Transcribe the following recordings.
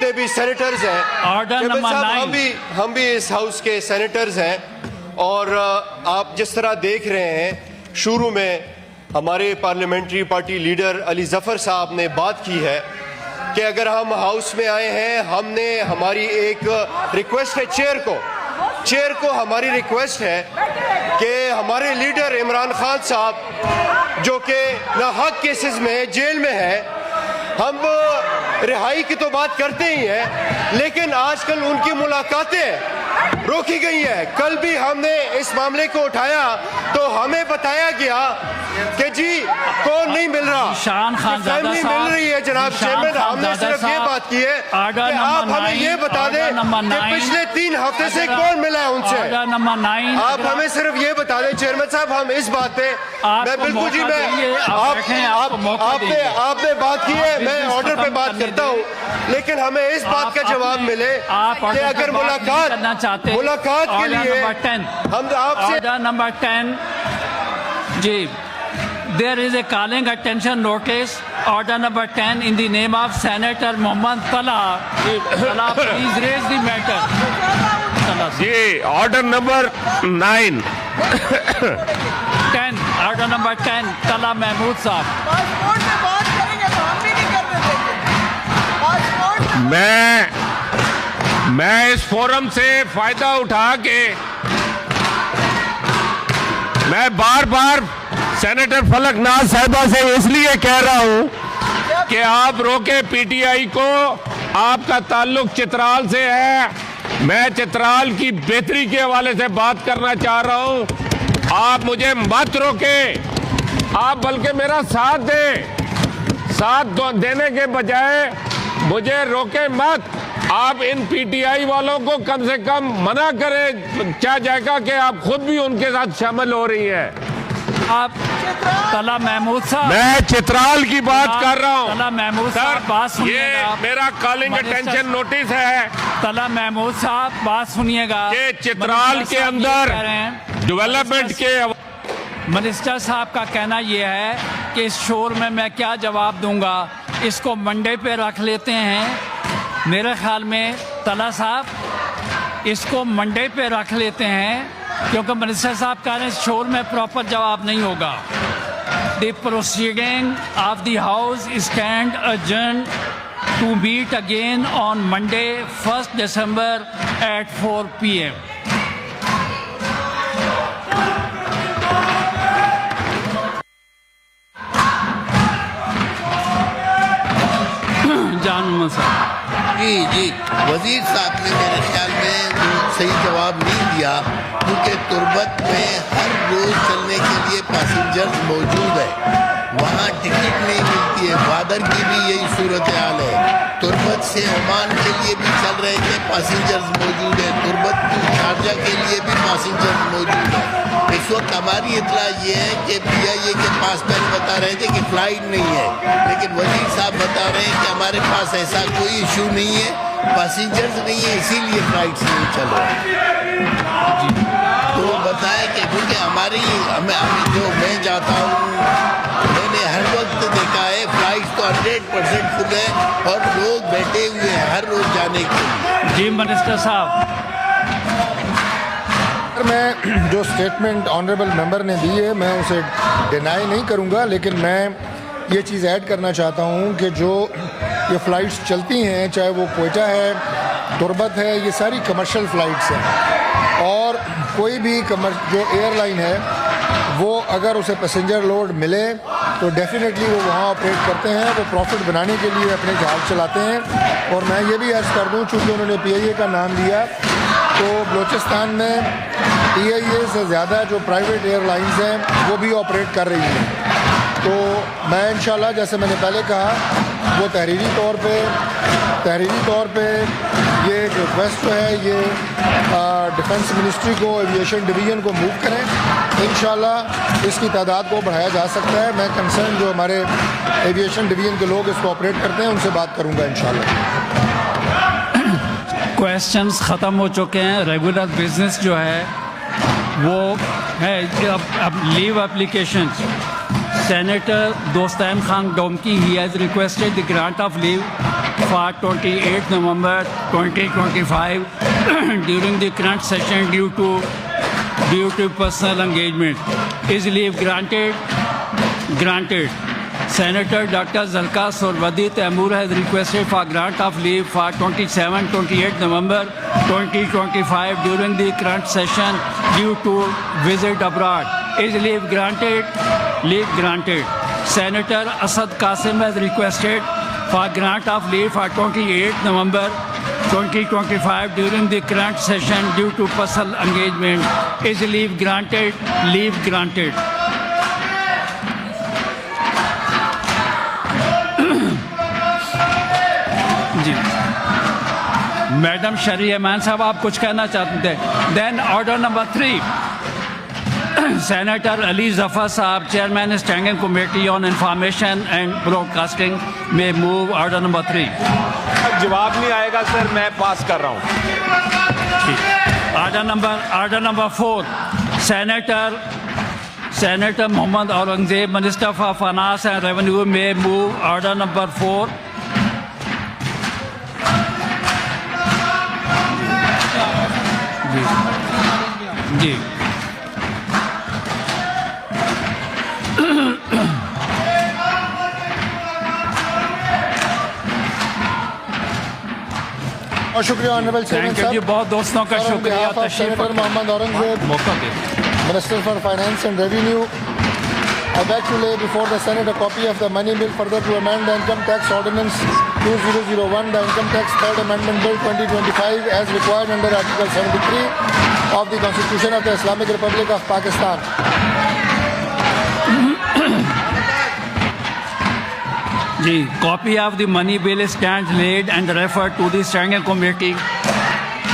जितने भी सेनेटर्स हैं, ऑर्डर नंबर 9, हम भी इस हाउस के सेनेटर्स हैं। और आप जिस तरह देख रहे हैं, शुरू में हमारे parliamentary party leader Ali Zafar साहब ने बात की है कि अगर हम हाउस में आए हैं, हमने हमारी एक रिक्वेस्ट है चेयर को हमारी रिक्वेस्ट है कि हमारे लीडर इमरान खान साहब जो कि नाहक केसेस में जेल में है, हम रिहाई की तो बात करते ही हैं, लेकिन आजकल उनकी मुलाकातें रोकी गई है। कल भी हमने इस मामले को उठाया तो हमें बताया गया कि जी कौन नहीं मिल रहा, फैमिली मिल रही है। जनाब चेयरमैन, हमने सिर्फ ये बात की है कि आप हमें ये बता दें कि पिछले 3 हफ्ते से कौन मिला है उनसे। ऑर्डर नंबर 9, आप हमें सिर्फ ये बता दें चेयरमैन साहब, हम इस बात पे मैं बिल्कुल जी आपने बात की है, मैं ऑर्डर पे बात करता हूँ, लेकिन हमें इस बात का जवाब मिले कि अगर मुलाकात के लिए हम आपसे ऑर्डर नंबर 10 जी, there is a calling attention notice, order number 10 in the name of Senator Mohammad Tala, please raise the matter. जी order number 9 10, order number 10 Talha Mahmood साहब। पासपोर्ट पे बात करेंगे तो हम भी नहीं करने देंगे। पासपोर्ट मैं इस फोरम से फायदा उठा के मैं बार सेनेटर फलकनाज साहिबा से इसलिए कह रहा हूं कि आप रोके पीटीआई को। आपका ताल्लुक चित्राल से है, मैं चित्राल की बेहतरी के हवाले से बात करना चाह रहा हूं। आप मुझे मत रोके, आप बल्कि मेरा साथ देने के बजाय मुझे रोके मत। आप इन पीटीआई वालों को कम से कम मना करें, क्या जाएगा कि आप खुद भी उनके साथ शामिल हो रही हैं। आप तला महमूद साहब, मैं चित्राल की बात कर रहा हूं। तला महमूद साहब बात सुनिएगा, ये मेरा कॉलिंग अटेंशन नोटिस है। तला महमूद साहब बात सुनिएगा, ये चित्राल के अंदर डेवलपमेंट के मिनिस्टर साहब का कहना यह है कि इस शोर में मैं क्या जवाब दूंगा, इसको मंडे पे रख लेते हैं। मेरे ख्याल में तला साहब इसको मंडे पे रख लेते हैं, क्योंकि मिनिस्टर साहब कह रहे हैं इस शोर में प्रॉपर जवाब नहीं होगा। The proceeding of the house stand adjourned to meet again on Monday 1st December at 4 PM. जानू साहब जी वजीर साहब ने मेरे ख्याल में सही जवाब नहीं दिया, क्योंकि तुर्बत में हर रोज चलने के लिए पैसेंजर्स मौजूद है, वहाँ टिकट नहीं मिलती है। ग्वादर की भी यही सूरत हाल है। तुर्बत से ओमान के लिए भी चल रहे थे, पैसेंजर्स मौजूद है। तुर्बत की शारजा के लिए भी पैसेंजर्स मौजूद है। इस वक्त हमारी इतला ये है कि PIA के पास पहले बता रहे थे कि फ़्लाइट नहीं है, लेकिन वजीर साहब बता रहे हैं कि हमारे पास ऐसा कोई इशू नहीं है, पैसेंजर्स नहीं है, इसीलिए फ्लाइट्स नहीं चल रही। तो बताएं कि क्योंकि हमें जो मैं जाता हूँ, मैंने हर वक्त देखा है फ्लाइट्स तो 100% फुल है और लोग बैठे हुए हैं हर रोज जाने के लिए। जी मिनिस्टर साहब, मैं जो स्टेटमेंट ऑनरेबल मेंबर ने दी है मैं उसे डिनाई नहीं करूंगा, लेकिन मैं ये चीज़ ऐड करना चाहता हूं कि जो ये फ़्लाइट्स चलती हैं, चाहे वो कोयटा है, तुर्बत है, ये सारी कमर्शियल फ़्लाइट्स हैं। और कोई भी जो एयरलाइन है वो अगर उसे पैसेंजर लोड मिले तो डेफिनेटली वो वहाँ ऑपरेट करते हैं, वो प्रॉफिट बनाने के लिए अपने जहाज़ चलाते हैं। और मैं ये भी अर्ज़ कर दूँ, चूँकि उन्होंने PIA का नाम लिया, तो बलूचिस्तान में PIA से ज़्यादा जो प्राइवेट एयरलाइंस हैं वो भी ऑपरेट कर रही हैं। तो मैं इंशाल्लाह, जैसे मैंने पहले कहा, वो तहरीरी तौर पे ये रिक्वेस्ट जो है ये डिफेंस मिनिस्ट्री को, एविएशन डिवीज़न को मूव करें। इंशाल्लाह इसकी तादाद को बढ़ाया जा सकता है। मैं कंसर्न जो हमारे एविएशन डिवीज़न के लोग इसको ऑपरेट करते हैं उनसे बात करूँगा इंशाल्लाह। क्वेश्चंस ख़त्म हो चुके हैं। रेगुलर बिजनेस जो है वो है अब leave application. Senator Dostain Khan Domki, he has requested the grant of leave for 28 November 2025 during the current session due to personal engagement. Is leave granted? Granted. Senator Dr. Zalka Sorwadi Taimur has requested for grant of leave for 27-28 November 2025 during the current session due to visit abroad. Is leave granted? Leave granted. Senator Asad Qasim has requested for grant of leave for 28 November 2025 during the current session due to personal engagement. Is leave granted? Leave granted. जी madam Sherry अमान साहब आप कुछ कहना चाहते थे? Then order number 3, senator Ali Zafar साहब, chairman standing committee on information and broadcasting में मूव ऑर्डर नंबर 3. जवाब नहीं आएगा सर, मैं पास कर रहा हूँ. Order number 4, senator Mohammad Aurangzeb, minister for finance and revenue में मूव ऑर्डर नंबर 4. जी और शुक्रिया ऑनरेबल चेयरमैन थैंक यू जी, बहुत दोस्तों का शुक्रिया. Senator Mohammad Aurangzeb, minister for finance and revenue, I beg to lay before the Senate a copy of the money bill further to amend the income tax ordinance 2001, the income tax third amendment bill 2025 as required under Article 73 of the Constitution of the Islamic Republic of Pakistan. जी, copy of the money bill stands laid and referred to the Standing Committee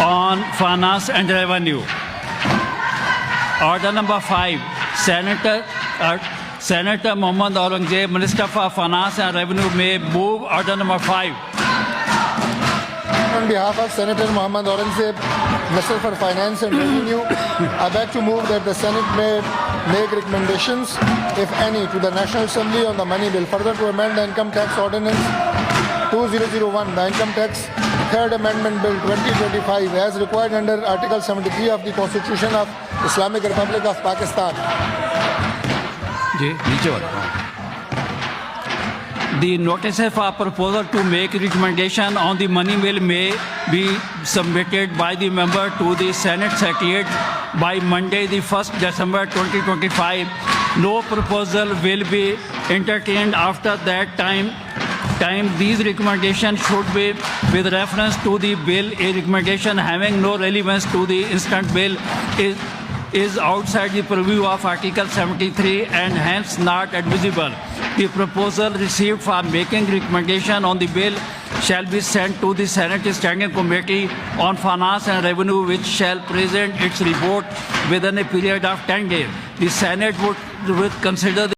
on Finance and Revenue. Order number 5, Senator Mohammad Aurangzeb, Minister for Finance and Revenue may move order number 5. On behalf of Senator Mohammad Aurangzeb, Minister for Finance and Revenue, I beg to move that the Senate may make recommendations, if any, to the National Assembly on the money bill further to amend the income tax ordinance 2001, the income tax third amendment bill 2025 as required under Article 73 of the Constitution of Islamic Republic of Pakistan. The notices for proposal to make recommendation on the money bill may be submitted by the member to the Senate Secretariat by Monday, the 1st December 2025. No proposal will be entertained after that time. These recommendations should be with reference to the bill. A recommendation having no relevance to the instant bill is outside the purview of Article 73 and hence not admissible. The proposal received for making recommendation on the bill shall be sent to the Senate Standing Committee on Finance and Revenue, which shall present its report within a period of 10 days. The Senate would consider